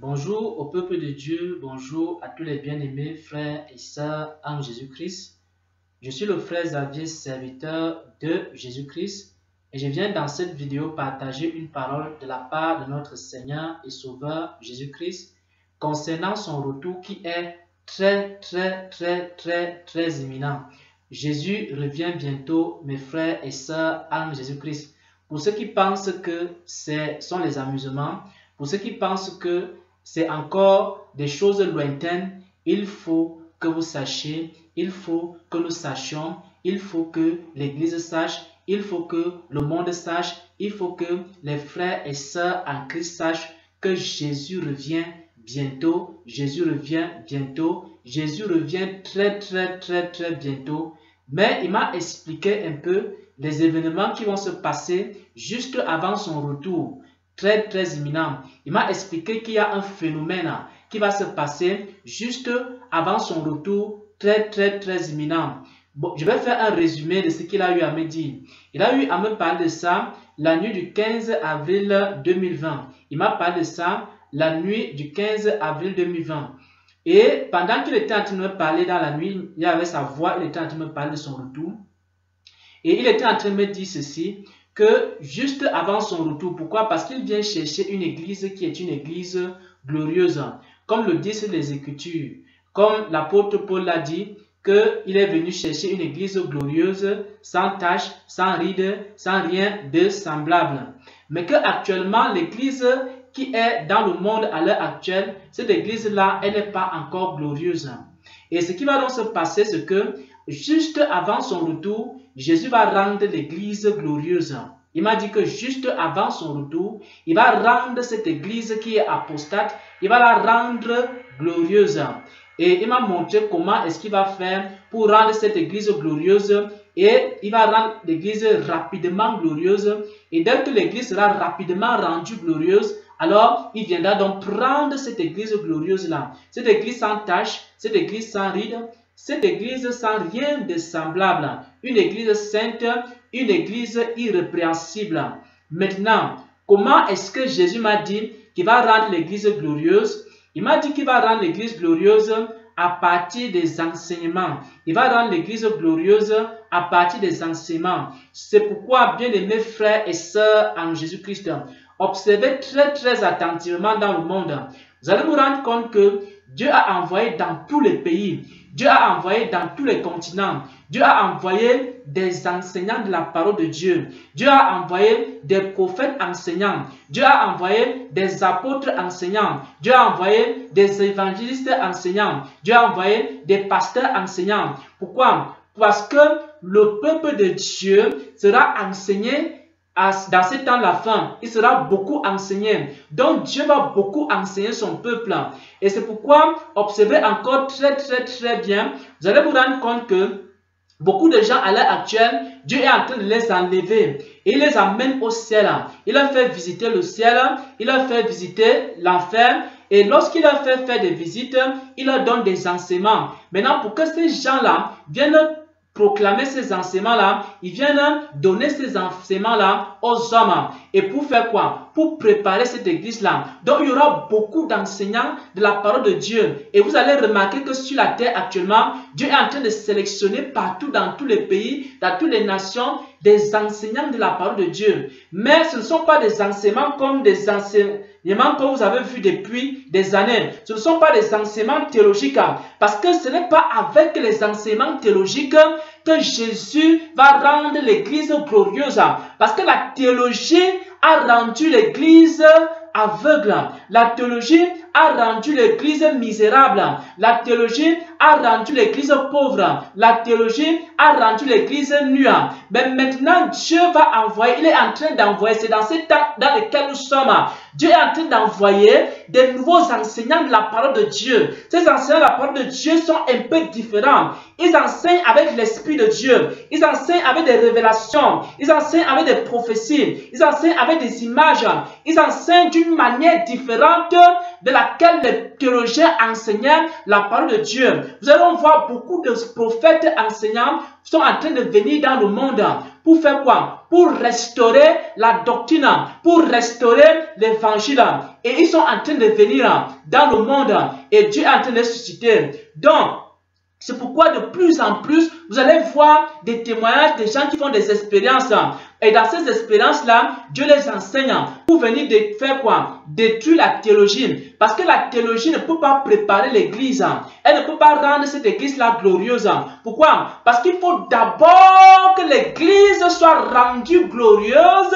Bonjour au peuple de Dieu, bonjour à tous les bien-aimés frères et sœurs en Jésus-Christ. Je suis le frère Xavier, serviteur de Jésus-Christ, et je viens dans cette vidéo partager une parole de la part de notre Seigneur et Sauveur Jésus-Christ concernant son retour qui est très imminent. Jésus revient bientôt, mes frères et sœurs en Jésus-Christ. Pour ceux qui pensent que ce sont les amusements, pour ceux qui pensent que c'est encore des choses lointaines, il faut que vous sachiez, il faut que nous sachions, il faut que l'Église sache, il faut que le monde sache, il faut que les frères et sœurs en Christ sachent que Jésus revient bientôt, Jésus revient bientôt, Jésus revient très bientôt. Mais il m'a expliqué un peu les événements qui vont se passer juste avant son retour. Très imminent. Il m'a expliqué qu'il y a un phénomène qui va se passer juste avant son retour très imminent. Bon, je vais faire un résumé de ce qu'il a eu à me dire. Il a eu à me parler de ça la nuit du 15 avril 2020. Il m'a parlé de ça la nuit du 15 avril 2020. Et pendant qu'il était en train de me parler dans la nuit, il avait sa voix, il était en train de me parler de son retour. Et il était en train de me dire ceci, que juste avant son retour, pourquoi? Parce qu'il vient chercher une église qui est une église glorieuse, comme le disent les Écritures. Comme l'apôtre Paul l'a dit, qu'il est venu chercher une église glorieuse, sans tache, sans ride, sans rien de semblable. Mais qu'actuellement, l'église qui est dans le monde à l'heure actuelle, cette église-là, elle n'est pas encore glorieuse. Et ce qui va donc se passer, c'est que juste avant son retour, Jésus va rendre l'église glorieuse. Il m'a dit que juste avant son retour, il va rendre cette église qui est apostate, il va la rendre glorieuse. Et il m'a montré comment est-ce qu'il va faire pour rendre cette église glorieuse. Et il va rendre l'église rapidement glorieuse. Et dès que l'église sera rapidement rendue glorieuse, alors il viendra donc prendre cette église glorieuse-là. Cette église sans tache, cette église sans ride, cette église sans rien de semblable. Une église sainte, une église irrépréhensible. Maintenant, comment est-ce que Jésus m'a dit qu'il va rendre l'église glorieuse? Il m'a dit qu'il va rendre l'église glorieuse à partir des enseignements. Il va rendre l'église glorieuse à partir des enseignements. C'est pourquoi, bien-aimés frères et sœurs en Jésus-Christ, observez très attentivement dans le monde. Vous allez vous rendre compte que Dieu a envoyé dans tous les pays, Dieu a envoyé dans tous les continents, Dieu a envoyé des enseignants de la parole de Dieu, Dieu a envoyé des prophètes enseignants, Dieu a envoyé des apôtres enseignants, Dieu a envoyé des évangélistes enseignants, Dieu a envoyé des pasteurs enseignants. Pourquoi? Parce que le peuple de Dieu sera enseigné dans ces temps de la fin, il sera beaucoup enseigné. Donc Dieu va beaucoup enseigner son peuple. Et c'est pourquoi, observez encore très bien, vous allez vous rendre compte que beaucoup de gens à l'heure actuelle, Dieu est en train de les enlever. Et il les amène au ciel. Il a fait visiter le ciel, il a fait visiter l'enfer. Et lorsqu'il a fait faire des visites, il leur donne des enseignements. Maintenant, pour que ces gens-là viennent proclamer ces enseignements-là, ils viennent donner ces enseignements-là aux hommes. Et pour faire quoi? Pour préparer cette église-là. Donc, il y aura beaucoup d'enseignants de la parole de Dieu. Et vous allez remarquer que sur la terre actuellement, Dieu est en train de sélectionner partout dans tous les pays, dans toutes les nations, des enseignants de la parole de Dieu. Mais ce ne sont pas des enseignements comme des enseignements que vous avez vus depuis des années. Ce ne sont pas des enseignements théologiques. Parce que ce n'est pas avec les enseignements théologiques que Jésus va rendre l'église glorieuse. Parce que la théologie a rendu l'église aveugle. La théologie a rendu l'église misérable. La théologie a rendu l'église pauvre. La théologie a rendu l'église nue. Mais maintenant, Dieu va envoyer, il est en train d'envoyer, c'est dans ces temps dans lesquels nous sommes. Dieu est en train d'envoyer des nouveaux enseignants de la parole de Dieu. Ces enseignants de la parole de Dieu sont un peu différents. Ils enseignent avec l'Esprit de Dieu. Ils enseignent avec des révélations. Ils enseignent avec des prophéties. Ils enseignent avec des images. Ils enseignent d'une une manière différente de laquelle les théologiens enseignaient la parole de Dieu. Vous allez voir beaucoup de prophètes enseignants sont en train de venir dans le monde. Pour faire quoi? Pour restaurer la doctrine, pour restaurer l'évangile. Et ils sont en train de venir dans le monde. Et Dieu est en train de les susciter. Donc, c'est pourquoi de plus en plus, vous allez voir des témoignages des gens qui font des expériences. Et dans ces expériences-là, Dieu les enseigne pour venir faire quoi? Détruire la théologie. Parce que la théologie ne peut pas préparer l'église. Elle ne peut pas rendre cette église-là glorieuse. Pourquoi? Parce qu'il faut d'abord que l'église soit rendue glorieuse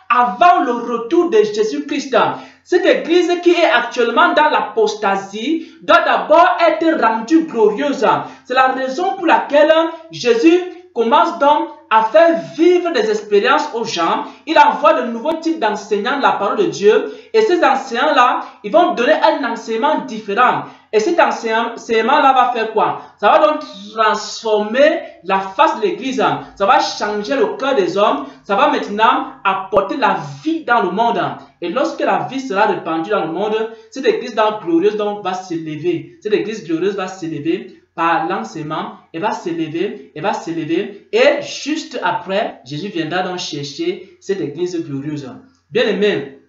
avant le retour de Jésus-Christ. Cette église qui est actuellement dans l'apostasie doit d'abord être rendue glorieuse. C'est la raison pour laquelle Jésus commence donc à faire vivre des expériences aux gens. Il envoie de nouveaux types d'enseignants de la parole de Dieu. Et ces enseignants-là, ils vont donner un enseignement différent. Et cet enseignement-là va faire quoi? Ça va donc transformer la face de l'église. Ça va changer le cœur des hommes. Ça va maintenant apporter la vie dans le monde. Et lorsque la vie sera répandue dans le monde, cette église glorieuse donc va s'élever. Cette église glorieuse va s'élever par l'enseignement, elle va s'élever, elle va s'élever. Et juste après, Jésus viendra donc chercher cette église glorieuse. Bien aimé,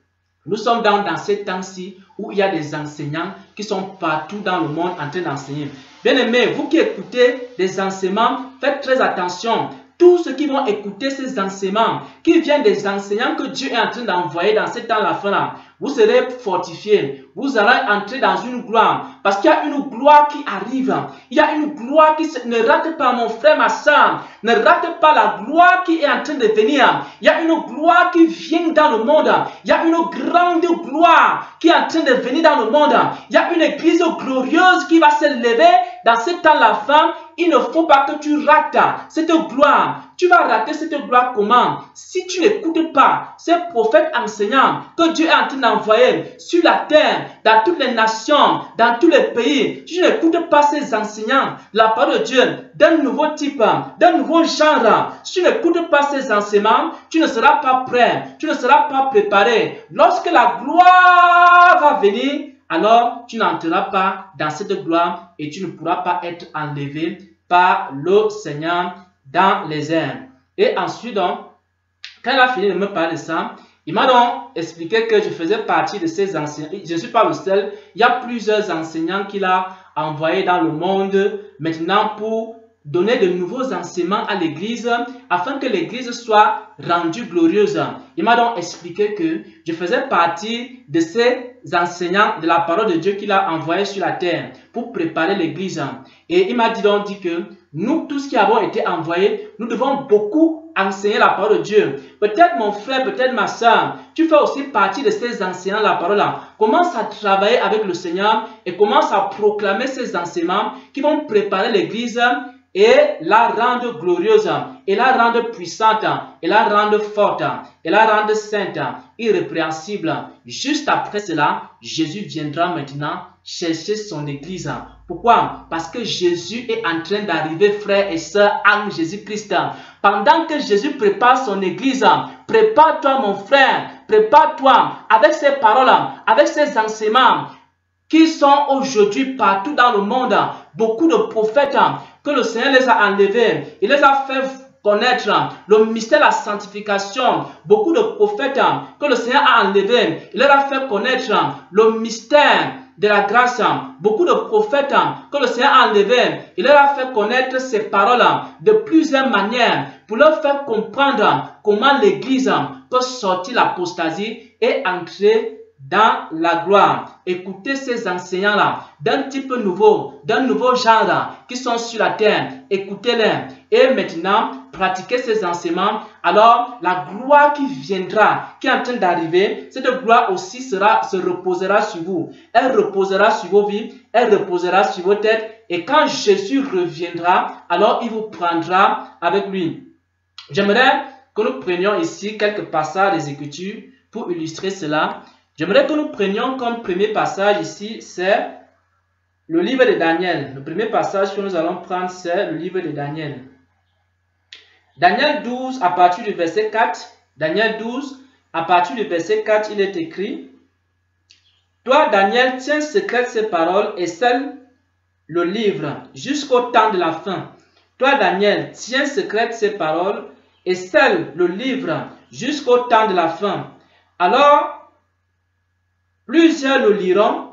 nous sommes dans ces temps-ci où il y a des enseignants qui sont partout dans le monde en train d'enseigner. Bien aimé, vous qui écoutez des enseignements, faites très attention. Tous ceux qui vont écouter ces enseignements, qui viennent des enseignants que Dieu est en train d'envoyer dans ces temps-là, vous serez fortifiés. Vous allez entrer dans une gloire. Parce qu'il y a une gloire qui arrive. Il y a une gloire qui ne rate pas, mon frère, ma soeur. Ne rate pas la gloire qui est en train de venir. Il y a une gloire qui vient dans le monde. Il y a une grande gloire qui est en train de venir dans le monde. Il y a une église glorieuse qui va se lever dans ce temps-là. Il ne faut pas que tu rates cette gloire. Tu vas rater cette gloire comment? Si tu n'écoutes pas ces prophètes enseignants que Dieu est en train d'envoyer sur la terre, dans toutes les nations, dans tous les pays, tu n'écoutes pas ces enseignants, la parole de Dieu, d'un nouveau type, d'un nouveau genre. Si tu n'écoutes pas ces enseignements, tu ne seras pas prêt, tu ne seras pas préparé. Lorsque la gloire va venir, alors tu n'entreras pas dans cette gloire et tu ne pourras pas être enlevé par le Seigneur dans les airs. Et ensuite, donc, quand il a fini de me parler de ça, il m'a donc expliqué que je faisais partie de ces enseignants. Je ne suis pas le seul. Il y a plusieurs enseignants qu'il a envoyés dans le monde maintenant pour donner de nouveaux enseignements à l'église afin que l'église soit rendue glorieuse. Il m'a donc expliqué que je faisais partie de ces enseignants de la parole de Dieu qu'il a envoyés sur la terre pour préparer l'église. Et il m'a dit que nous, tous qui avons été envoyés, nous devons beaucoup enseigner la parole de Dieu. Peut-être mon frère, peut-être ma soeur, tu fais aussi partie de ces enseignants de la parole-là. Commence à travailler avec le Seigneur et commence à proclamer ces enseignements qui vont préparer l'église et la rendre glorieuse, et la rendre puissante, et la rendre forte, et la rendre sainte, irrépréhensible. Juste après cela, Jésus viendra maintenant chercher son église. Pourquoi? Parce que Jésus est en train d'arriver, frères et sœurs, en Jésus-Christ. Pendant que Jésus prépare son église, prépare-toi mon frère, prépare-toi avec ces paroles, avec ces enseignements qui sont aujourd'hui partout dans le monde. Beaucoup de prophètes que le Seigneur les a enlevés, il les a fait connaître le mystère de la sanctification. Beaucoup de prophètes que le Seigneur a enlevés, il leur a fait connaître le mystère de la grâce. Beaucoup de prophètes que le Seigneur a enlevés, il leur a fait connaître ces paroles de plusieurs manières pour leur faire comprendre comment l'église peut sortir l'apostasie et entrer dans la gloire. Écoutez ces enseignants-là, d'un type nouveau, d'un nouveau genre, qui sont sur la terre. Écoutez-les. Et maintenant, pratiquez ces enseignements. Alors, la gloire qui viendra, qui est en train d'arriver, cette gloire aussi se reposera sur vous. Elle reposera sur vos vies, elle reposera sur vos têtes. Et quand Jésus reviendra, alors il vous prendra avec lui. J'aimerais que nous prenions ici quelques passages des Écritures pour illustrer cela. J'aimerais que nous prenions comme premier passage ici, c'est le livre de Daniel. Le premier passage que nous allons prendre, c'est le livre de Daniel. Daniel 12, à partir du verset 4. Daniel 12, à partir du verset 4, il est écrit: Toi, Daniel, tiens secrète ces paroles et scelle le livre jusqu'au temps de la fin. Toi, Daniel, tiens secrète ces paroles et scelle le livre jusqu'au temps de la fin. Alors, plusieurs le liront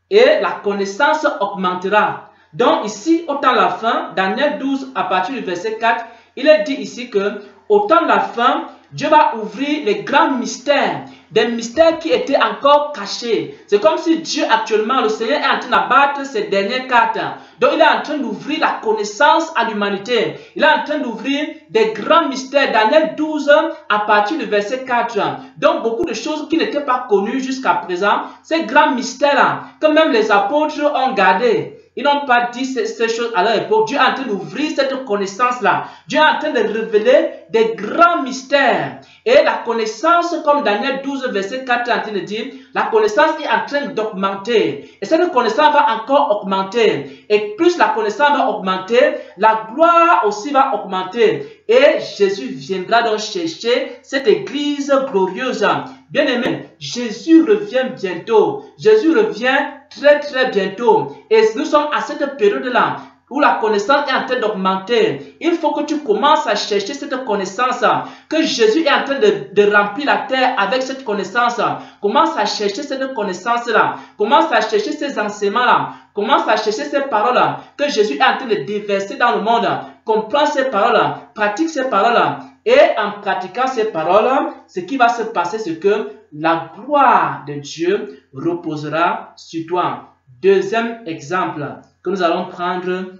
et la connaissance augmentera. Donc ici, au temps de la fin, Daniel 12, à partir du verset 4, il est dit ici que au temps de la fin, Dieu va ouvrir les grands mystères, des mystères qui étaient encore cachés. C'est comme si Dieu actuellement, le Seigneur est en train d'abattre ses dernières cartes. Donc il est en train d'ouvrir la connaissance à l'humanité. Il est en train d'ouvrir des grands mystères. Daniel 12 à partir du verset 4. Donc beaucoup de choses qui n'étaient pas connues jusqu'à présent. Ces grands mystères-là, que même les apôtres ont gardés. Ils n'ont pas dit ces choses à leur époque. Dieu est en train d'ouvrir cette connaissance-là. Dieu est en train de révéler des grands mystères. Et la connaissance, comme Daniel 12, verset 4 est en train de dire, la connaissance est en train d'augmenter. Et cette connaissance va encore augmenter. Et plus la connaissance va augmenter, la gloire aussi va augmenter. Et Jésus viendra donc chercher cette église glorieuse. Bien aimé, Jésus revient bientôt. Jésus revient très bientôt. Et nous sommes à cette période-là où la connaissance est en train d'augmenter. Il faut que tu commences à chercher cette connaissance, que Jésus est en train de remplir la terre avec cette connaissance. Commence à chercher cette connaissance-là. Commence à chercher ces enseignements-là. Commence à chercher ces paroles-là que Jésus est en train de déverser dans le monde. Comprends ces paroles-là. Pratique ces paroles-là. Et en pratiquant ces paroles, ce qui va se passer, c'est que la gloire de Dieu reposera sur toi. Deuxième exemple que nous allons prendre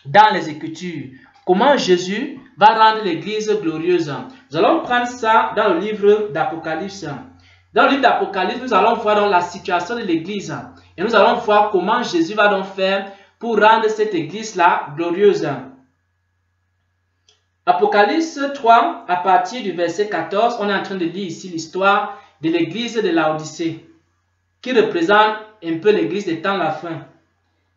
dans les Écritures. Comment Jésus va rendre l'Église glorieuse. Nous allons prendre ça dans le livre d'Apocalypse. Dans le livre d'Apocalypse, nous allons voir donc la situation de l'Église. Et nous allons voir comment Jésus va donc faire pour rendre cette Église-là glorieuse. Apocalypse 3, à partir du verset 14, on est en train de lire ici l'histoire de l'église de Laodicée, qui représente un peu l'église des temps de la fin.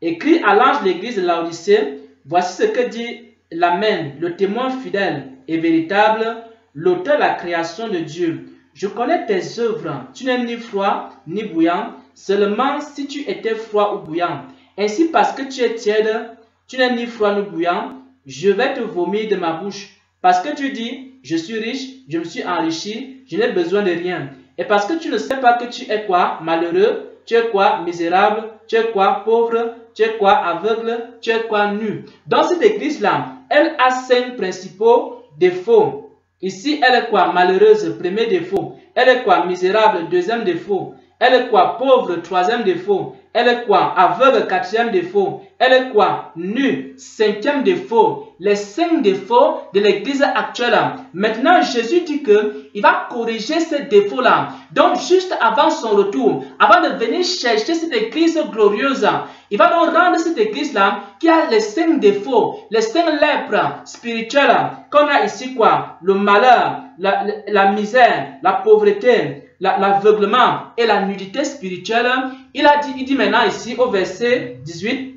Écrit à l'ange de l'église de Laodicée, voici ce que dit l'Amen, le témoin fidèle et véritable, l'auteur de la création de Dieu. Je connais tes œuvres, tu n'es ni froid ni bouillant, seulement si tu étais froid ou bouillant. Ainsi parce que tu es tiède, tu n'es ni froid ni bouillant, je vais te vomir de ma bouche. Parce que tu dis, je suis riche, je me suis enrichi, je n'ai besoin de rien. Et parce que tu ne sais pas que tu es quoi? Malheureux, tu es quoi? Misérable, tu es quoi? Pauvre, tu es quoi? Aveugle, tu es quoi? Nu. Dans cette église-là, elle a 5 principaux défauts. Ici, elle est quoi? Malheureuse, premier défaut. Elle est quoi? Misérable, deuxième défaut. Elle est quoi? Pauvre, troisième défaut. Elle est quoi? Aveugle, quatrième défaut. Elle est quoi? Nue, cinquième défaut. Les 5 défauts de l'église actuelle. Maintenant, Jésus dit qu'il va corriger ces défauts-là. Donc, juste avant son retour, avant de venir chercher cette église glorieuse, il va donc rendre cette église-là qui a les 5 défauts, les 5 lèpres spirituelles. Qu'on a ici quoi? Le malheur, la misère, la pauvreté, l'aveuglement et la nudité spirituelle. Il dit maintenant ici au verset 18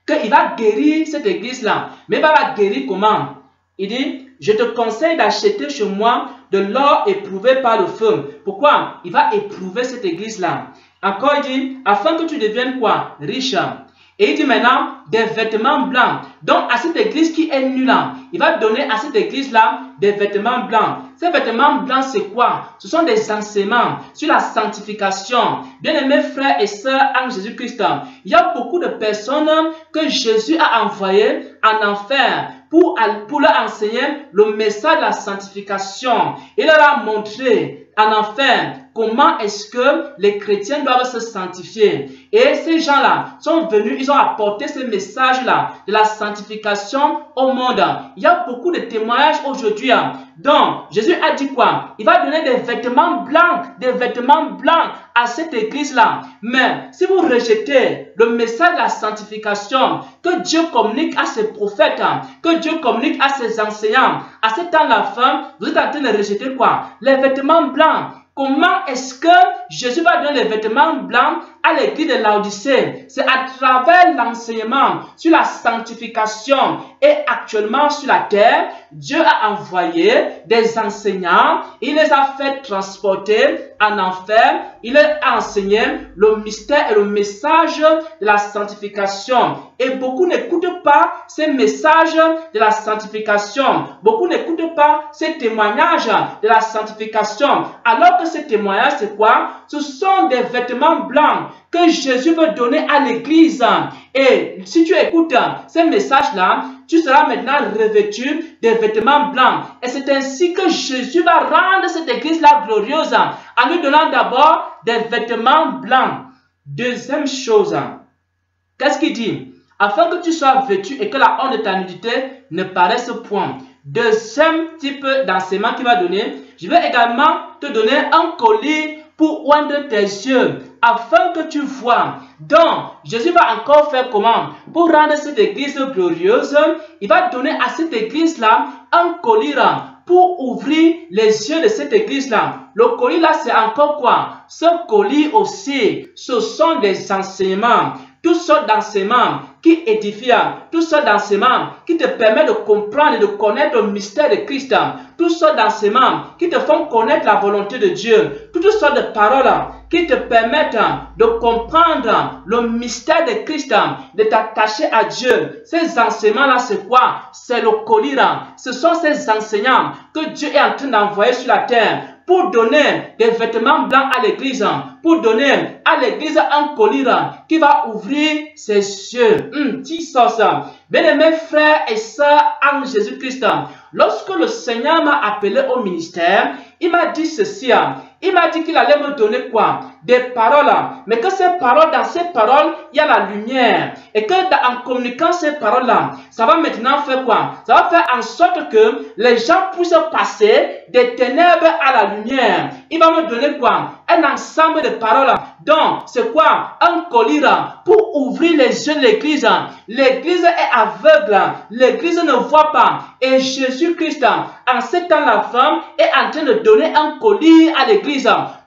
qu'il va guérir cette église-là. Mais il va la guérir comment? Il dit, je te conseille d'acheter chez moi de l'or éprouvé par le feu. Pourquoi? Il va éprouver cette église-là. Encore il dit, afin que tu deviennes quoi? Riche. Et il dit maintenant, des vêtements blancs. Donc à cette église qui est nue là, il va donner à cette église-là des vêtements blancs. Ces vêtements blancs, c'est quoi? Ce sont des enseignements sur la sanctification. Bien-aimés frères et sœurs en Jésus-Christ, il y a beaucoup de personnes que Jésus a envoyées en enfer pour leur enseigner le message de la sanctification. Il leur a montré en enfer comment est-ce que les chrétiens doivent se sanctifier. Et ces gens-là sont venus, ils ont apporté ce message-là de la sanctification au monde. Il y a beaucoup de témoignages aujourd'hui. Donc, Jésus a dit quoi? Il va donner des vêtements blancs à cette église-là. Mais si vous rejetez le message de la sanctification que Dieu communique à ses prophètes, que Dieu communique à ses enseignants, à ce temps de la fin, vous êtes en train de rejeter quoi? Les vêtements blancs. Comment est-ce que Jésus va donner les vêtements blancs à l'église de Laodicée, c'est à travers l'enseignement sur la sanctification et actuellement sur la terre, Dieu a envoyé des enseignants, il les a fait transporter en enfer, il a enseigné le mystère et le message de la sanctification. Et beaucoup n'écoutent pas ces messages de la sanctification. Beaucoup n'écoutent pas ces témoignages de la sanctification. Alors que ces témoignages, c'est quoi? Ce sont des vêtements blancs que Jésus veut donner à l'église. Et si tu écoutes ces messages-là, tu seras maintenant revêtu des vêtements blancs. Et c'est ainsi que Jésus va rendre cette église-là glorieuse en lui donnant d'abord des vêtements blancs. Deuxième chose, qu'est-ce qu'il dit? Afin que tu sois vêtu et que la honte de ta nudité ne paraisse point. Deuxième type d'enseignement qu'il va donner, je vais également te donner un collier pour oindre tes yeux, afin que tu vois. Donc, Jésus va encore faire comment? Pour rendre cette église glorieuse, il va donner à cette église-là un collier pour ouvrir les yeux de cette église-là. Le collier là, c'est encore quoi? Ce collier aussi, ce sont des enseignements. Toutes sortes d'enseignements qui édifient, toutes sortes d'enseignements qui te permettent de comprendre et de connaître le mystère de Christ, toutes sortes d'enseignements qui te font connaître la volonté de Dieu, toutes sortes de paroles qui te permettent de comprendre le mystère de Christ, de t'attacher à Dieu. Ces enseignements-là, c'est quoi? C'est le collier. Ce sont ces enseignants que Dieu est en train d'envoyer sur la terre pour donner des vêtements blancs à l'église, pour donner à l'église un collier qui va ouvrir ses yeux. Bien-aimés frères et sœurs en Jésus-Christ, lorsque le Seigneur m'a appelé au ministère, il m'a dit ceci. Il m'a dit qu'il allait me donner quoi? Des paroles. Mais que ces paroles, dans ces paroles, il y a la lumière. Et que en communiquant ces paroles-là, ça va maintenant faire quoi? Ça va faire en sorte que les gens puissent passer des ténèbres à la lumière. Il va me donner quoi? Un ensemble de paroles. Donc, c'est quoi? Un collier pour ouvrir les yeux de l'église. L'église est aveugle. L'église ne voit pas. Et Jésus-Christ, en ce temps, la femme est en train de donner un collier à l'église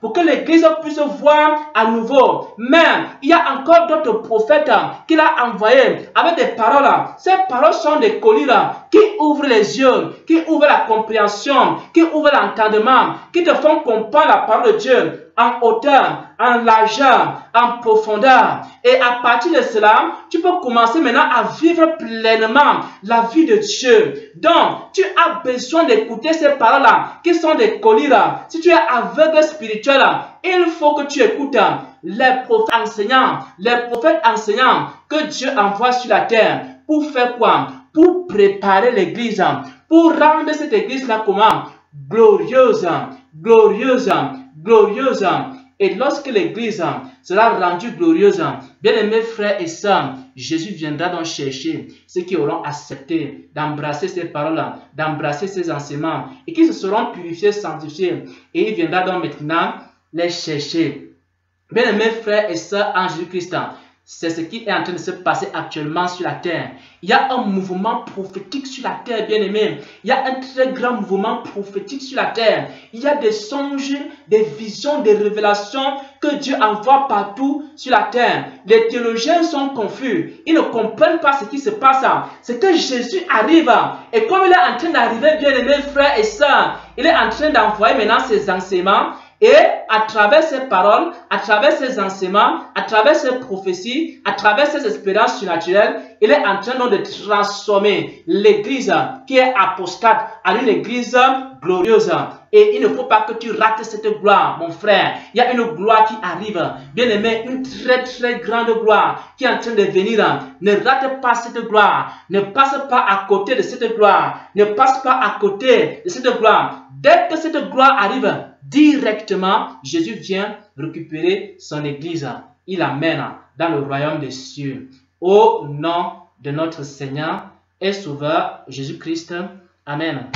pour que l'église puisse voir à nouveau. Mais il y a encore d'autres prophètes qu'il a envoyés avec des paroles. Ces paroles sont des colliers qui ouvrent les yeux, qui ouvrent la compréhension, qui ouvrent l'entendement, qui te font comprendre la parole de Dieu en hauteur, en largeur, en profondeur. Et à partir de cela, tu peux commencer maintenant à vivre pleinement la vie de Dieu. Donc, tu as besoin d'écouter ces paroles-là, qui sont des colliers. Si tu es aveugle spirituel, il faut que tu écoutes les prophètes enseignants que Dieu envoie sur la terre. Pour faire quoi? Pour préparer l'église, pour rendre cette église-là comment? Glorieuse, glorieuse, glorieuse. Et lorsque l'église sera rendue glorieuse, bien-aimés frères et sœurs, Jésus viendra donc chercher ceux qui auront accepté d'embrasser ces paroles-là, d'embrasser ces enseignements et qui se seront purifiés, sanctifiés. Et il viendra donc maintenant les chercher. Bien-aimés frères et sœurs en Jésus-Christ, c'est ce qui est en train de se passer actuellement sur la terre. Il y a un mouvement prophétique sur la terre, bien-aimés. Il y a un très grand mouvement prophétique sur la terre. Il y a des songes, des visions, des révélations que Dieu envoie partout sur la terre. Les théologiens sont confus. Ils ne comprennent pas ce qui se passe. C'est que Jésus arrive. Et comme il est en train d'arriver, bien-aimés frères et sœurs, il est en train d'envoyer maintenant ses enseignements. Et à travers ces paroles, à travers ces enseignements, à travers ces prophéties, à travers ces expériences surnaturelles, il est en train de transformer l'église qui est apostate en une église glorieuse. Et il ne faut pas que tu rates cette gloire, mon frère. Il y a une gloire qui arrive. Bien aimé, une très très grande gloire qui est en train de venir. Ne rate pas cette gloire. Ne passe pas à côté de cette gloire. Ne passe pas à côté de cette gloire. Dès que cette gloire arrive, directement, Jésus vient récupérer son église. Il l'amène dans le royaume des cieux. Au nom de notre Seigneur et Sauveur Jésus-Christ. Amen.